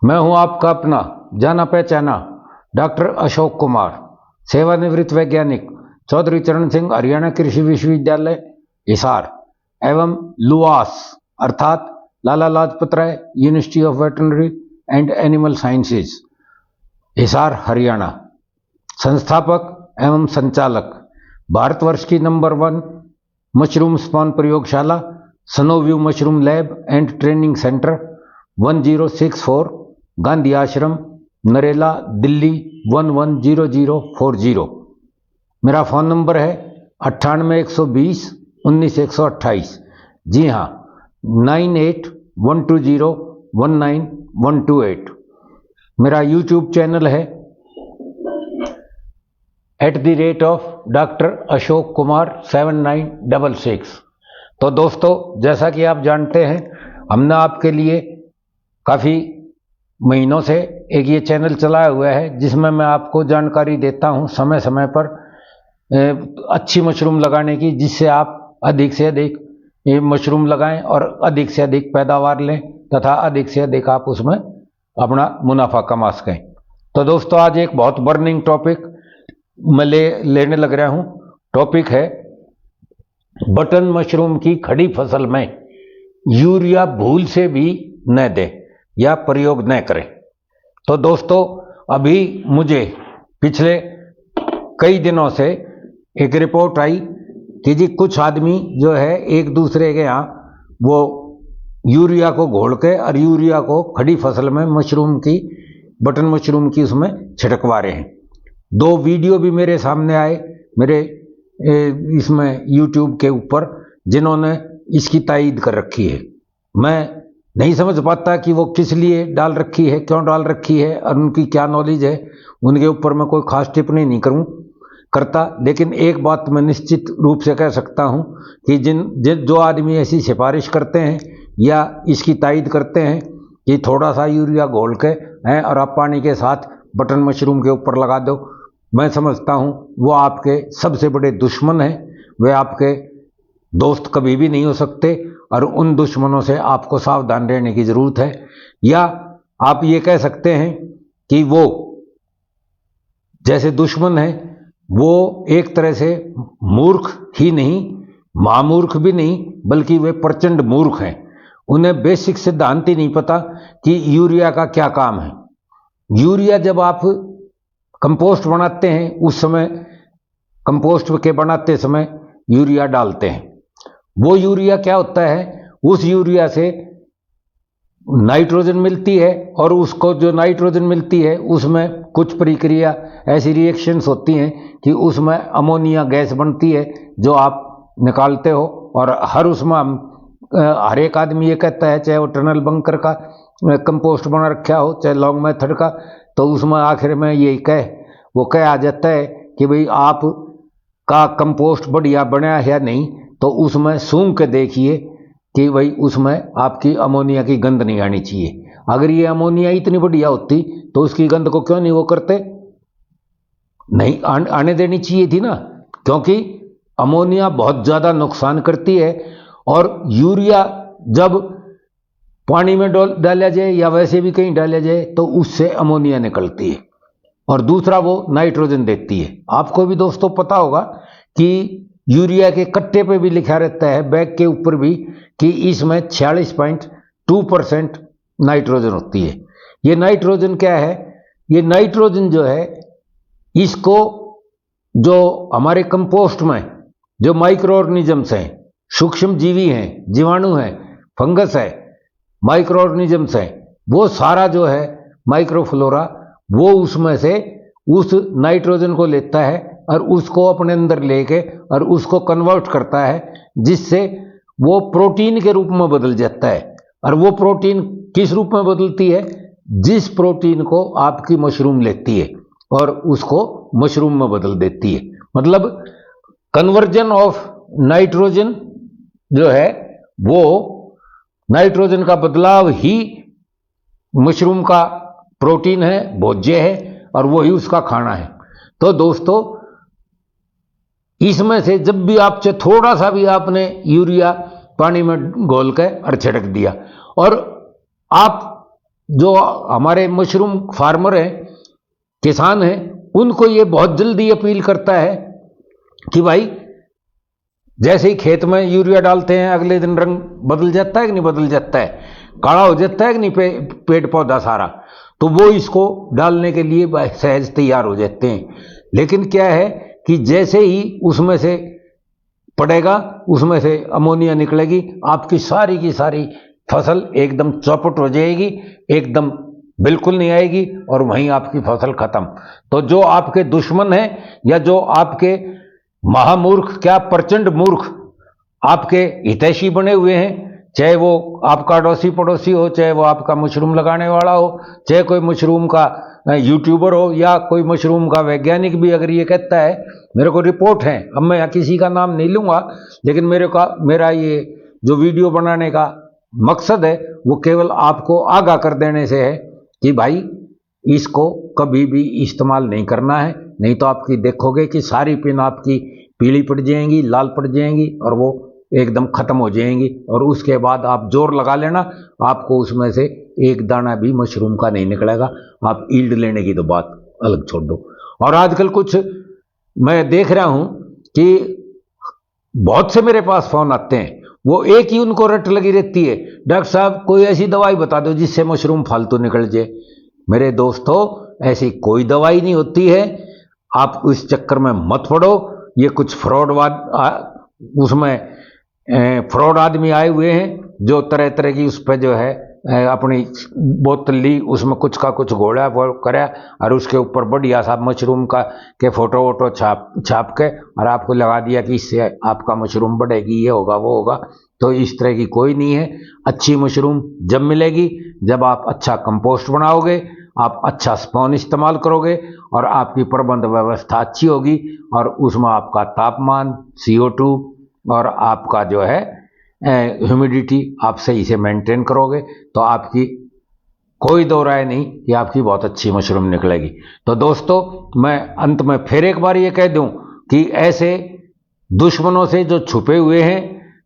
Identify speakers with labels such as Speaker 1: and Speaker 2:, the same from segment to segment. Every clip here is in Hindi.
Speaker 1: मैं हूं आपका अपना जाना पहचाना डॉक्टर अशोक कुमार, सेवानिवृत्त वैज्ञानिक, चौधरी चरण सिंह हरियाणा कृषि विश्वविद्यालय हिसार एवं लुआस अर्थात Lala Lajpat Rai university of veterinary and animal sciences Hisar Haryana, संस्थापक एवं संचालक, भारतवर्ष की नंबर 1 मशरूम स्पॉन प्रयोगशाला snowview mushroom lab and training centre 1064 Gandhi Ashram Narela Delhi 110040। मेरा फ़ोन नंबर है 9812019128। जी हाँ, 9812019128। मेरा यूट्यूब चैनल है @Dr. अशोक कुमार 7966। तो दोस्तों, जैसा कि आप जानते हैं, हमने आपके लिए काफ़ी महीनों से एक ये चैनल चलाया हुआ है जिसमें मैं आपको जानकारी देता हूं समय समय पर अच्छी मशरूम लगाने की, जिससे आप अधिक से अधिक मशरूम लगाएं और अधिक से अधिक पैदावार लें तथा अधिक से अधिक आप उसमें अपना मुनाफा कमा सकें। तो दोस्तों, आज एक बहुत बर्निंग टॉपिक मैं लेने लग रहा हूं। टॉपिक है बटन मशरूम की खड़ी फसल में यूरिया भूल से भी न दें या प्रयोग न करें। तो दोस्तों, अभी मुझे पिछले कई दिनों से एक रिपोर्ट आई कि जी कुछ आदमी जो है एक दूसरे के यहाँ वो यूरिया को घोल के और यूरिया को खड़ी फसल में मशरूम की, बटन मशरूम की उसमें छिड़कवा रहे हैं। 2 वीडियो भी मेरे सामने आए मेरे इसमें यूट्यूब के ऊपर, जिन्होंने इसकी तायीद कर रखी है। मैं नहीं समझ पाता कि वो किस लिए डाल रखी है, क्यों डाल रखी है और उनकी क्या नॉलेज है। उनके ऊपर मैं कोई खास टिप्पणी नहीं करता, लेकिन एक बात मैं निश्चित रूप से कह सकता हूं कि जो आदमी ऐसी सिफारिश करते हैं या इसकी तायीद करते हैं कि थोड़ा सा यूरिया घोल के हैं और आप पानी के साथ बटन मशरूम के ऊपर लगा दो, मैं समझता हूं वो आपके सबसे बड़े दुश्मन हैं। वे आपके दोस्त कभी भी नहीं हो सकते और उन दुश्मनों से आपको सावधान रहने की जरूरत है। या आप ये कह सकते हैं कि वो जैसे दुश्मन है, वो एक तरह से मूर्ख ही नहीं, महामूर्ख भी नहीं, बल्कि वे प्रचंड मूर्ख हैं। उन्हें बेसिक सिद्धांत ही नहीं पता कि यूरिया का क्या काम है। यूरिया जब आप कंपोस्ट बनाते हैं, उस समय कंपोस्ट के बनाते समय यूरिया डालते हैं। वो यूरिया क्या होता है, उस यूरिया से नाइट्रोजन मिलती है और उसको जो नाइट्रोजन मिलती है उसमें कुछ प्रक्रिया ऐसी रिएक्शंस होती हैं कि उसमें अमोनिया गैस बनती है जो आप निकालते हो। और हर एक आदमी ये कहता है, चाहे वो टनल बंकर का कंपोस्ट बना रखा हो चाहे लॉन्ग मेथड का, तो उसमें आखिर में यही वो कह आ जाता है कि भाई आप का कंपोस्ट बढ़िया बना है या नहीं, तो उसमें सूंघ के देखिए कि भाई उसमें आपकी अमोनिया की गंध नहीं आनी चाहिए। अगर ये अमोनिया इतनी बढ़िया होती तो उसकी गंध को क्यों नहीं वो करते, नहीं आने देनी चाहिए थी ना, क्योंकि अमोनिया बहुत ज़्यादा नुकसान करती है। और यूरिया जब पानी में डाला जाए या वैसे भी कहीं डाला जाए तो उससे अमोनिया निकलती है और दूसरा वो नाइट्रोजन देती है। आपको भी दोस्तों पता होगा कि यूरिया के कट्टे पे भी लिखा रहता है, बैग के ऊपर भी, कि इसमें 46.2% नाइट्रोजन होती है। ये नाइट्रोजन क्या है, ये नाइट्रोजन जो है, इसको जो हमारे कंपोस्ट में जो माइक्रो ऑर्गेनिजम्स हैं, सूक्ष्म जीवी हैं, जीवाणु हैं, फंगस है, माइक्रो ऑर्गेनिजम्स हैं, वो सारा जो है माइक्रोफ्लोरा, वो उसमें से उस नाइट्रोजन को लेता है और उसको अपने अंदर लेके और उसको कन्वर्ट करता है, जिससे वो प्रोटीन के रूप में बदल जाता है। और वो प्रोटीन किस रूप में बदलती है, जिस प्रोटीन को आपकी मशरूम लेती है और उसको मशरूम में बदल देती है। मतलब कन्वर्जन ऑफ नाइट्रोजन जो है, वो नाइट्रोजन का बदलाव ही मशरूम का प्रोटीन है, भोज्य है, और वही उसका खाना है। तो दोस्तों, इसमें से जब भी आपसे थोड़ा सा भी आपने यूरिया पानी में घोल कर और छिड़क दिया और आप जो हमारे मशरूम फार्मर हैं, किसान हैं, उनको ये बहुत जल्दी अपील करता है कि भाई जैसे ही खेत में यूरिया डालते हैं अगले दिन रंग बदल जाता है कि नहीं बदल जाता है, काला हो जाता है कि नहीं पेड़ पौधा सारा, तो वो इसको डालने के लिए सहज तैयार हो जाते हैं। लेकिन क्या है कि जैसे ही उसमें से पड़ेगा, उसमें से अमोनिया निकलेगी, आपकी सारी की सारी फसल एकदम चौपट हो जाएगी, एकदम बिल्कुल नहीं आएगी और वहीं आपकी फसल खत्म। तो जो आपके दुश्मन हैं या जो आपके महामूर्ख, क्या प्रचंड मूर्ख आपके हितैषी बने हुए हैं, चाहे वो आपका अड़ोसी पड़ोसी हो, चाहे वो आपका मशरूम लगाने वाला हो, चाहे कोई मशरूम का यूट्यूबर हो, या कोई मशरूम का वैज्ञानिक भी अगर ये कहता है, मेरे को रिपोर्ट है, अब मैं किसी का नाम नहीं लूंगा, लेकिन मेरा ये जो वीडियो बनाने का मकसद है वो केवल आपको आगाह कर देने से है कि भाई इसको कभी भी इस्तेमाल नहीं करना है, नहीं तो आपकी देखोगे कि सारी पिन आपकी पीली पड़ जाएंगी, लाल पड़ जाएंगी और वो एकदम खत्म हो जाएंगी, और उसके बाद आप जोर लगा लेना, आपको उसमें से एक दाना भी मशरूम का नहीं निकलेगा। आप ईल्ड लेने की तो बात अलग छोड़ दो। और आजकल कुछ मैं देख रहा हूं कि बहुत से मेरे पास फोन आते हैं, वो एक ही उनको रट लगी रहती है, डॉक्टर साहब कोई ऐसी दवाई बता दो जिससे मशरूम फालतू निकल जाए। मेरे दोस्तों, ऐसी कोई दवाई नहीं होती है, आप उस चक्कर में मत पड़ो। ये कुछ उसमें फ्रॉड आदमी आए हुए हैं जो तरह तरह की उस पर जो है अपनी बोतल ली, उसमें कुछ का कुछ घोड़ा वो कराया और उसके ऊपर बढ़िया सा मशरूम का के फोटो वोटो छाप के और आपको लगा दिया कि इससे आपका मशरूम बढ़ेगी, ये होगा वो होगा। तो इस तरह की कोई नहीं है। अच्छी मशरूम जब मिलेगी जब आप अच्छा कंपोस्ट बनाओगे, आप अच्छा स्पॉन इस्तेमाल करोगे और आपकी प्रबंध व्यवस्था अच्छी होगी, और उसमें आपका तापमान, CO2 और आपका जो है ह्यूमिडिटी आप सही से मेंटेन करोगे, तो आपकी कोई दो राय नहीं कि आपकी बहुत अच्छी मशरूम निकलेगी। तो दोस्तों, मैं अंत में फिर एक बार ये कह दूं कि ऐसे दुश्मनों से जो छुपे हुए हैं,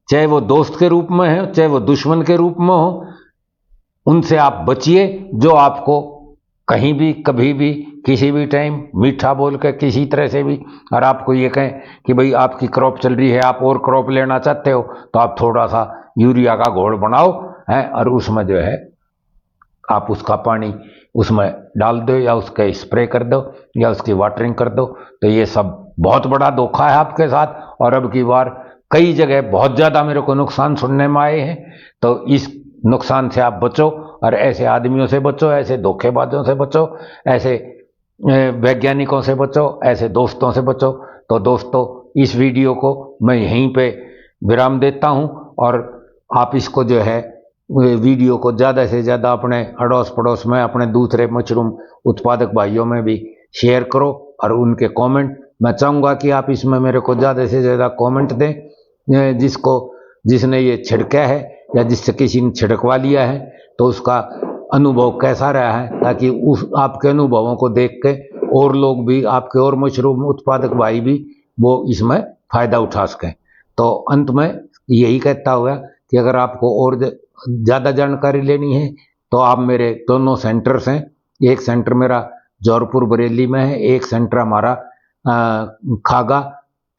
Speaker 1: चाहे वो दोस्त के रूप में है चाहे वो दुश्मन के रूप में हो, उनसे आप बचिए, जो आपको कहीं भी कभी भी किसी भी टाइम मीठा बोल के किसी तरह से भी, और आपको ये कहें कि भाई आपकी क्रॉप चल रही है, आप और क्रॉप लेना चाहते हो, तो आप थोड़ा सा यूरिया का घोल बनाओ है और उसमें जो है आप उसका पानी उसमें डाल दो या उसका स्प्रे कर दो या उसकी वाटरिंग कर दो। तो ये सब बहुत बड़ा धोखा है आपके साथ, और अब की बार कई जगह बहुत ज़्यादा मेरे को नुकसान सुनने में आए हैं। तो इस नुकसान से आप बचो और ऐसे आदमियों से बचो, ऐसे धोखेबाजों से बचो, ऐसे वैज्ञानिकों से बचो, ऐसे दोस्तों से बचो। तो दोस्तों, इस वीडियो को मैं यहीं पे विराम देता हूं, और आप इसको जो है वीडियो को ज़्यादा से ज़्यादा अपने अड़ोस पड़ोस में, अपने दूसरे मशरूम उत्पादक भाइयों में भी शेयर करो, और उनके कमेंट मैं चाहूँगा कि आप इसमें मेरे को ज़्यादा से ज़्यादा कमेंट दें, जिसने ये छिड़का है या जिससे किसी ने छिड़कवा लिया है तो उसका अनुभव कैसा रहा है, ताकि उस आपके अनुभवों को देख के और लोग भी, आपके और मशरूम उत्पादक भाई भी वो इसमें फ़ायदा उठा सकें। तो अंत में यही कहता हुआ कि अगर आपको और ज़्यादा जानकारी लेनी है तो आप मेरे दोनों सेंटर्स हैं, एक सेंटर मेरा जौहरपुर बरेली में है, एक सेंटर हमारा खागा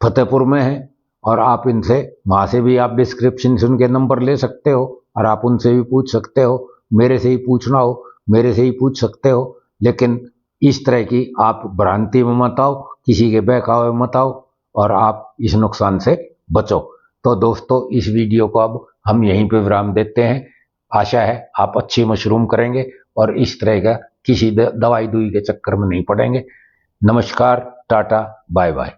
Speaker 1: फतेहपुर में है, और आप इनसे वहाँ से भी आप डिस्क्रिप्शन से उनके नंबर ले सकते हो और आप उनसे भी पूछ सकते हो। मेरे से ही पूछना हो मेरे से ही पूछ सकते हो, लेकिन इस तरह की आप भ्रांति में मत आओ, किसी के बहकावे में मत आओ, और आप इस नुकसान से बचो। तो दोस्तों, इस वीडियो को अब हम यहीं पे विराम देते हैं। आशा है आप अच्छी मशरूम करेंगे और इस तरह का किसी दवाई दुई के चक्कर में नहीं पड़ेंगे। नमस्कार, टाटा, बाय बाय।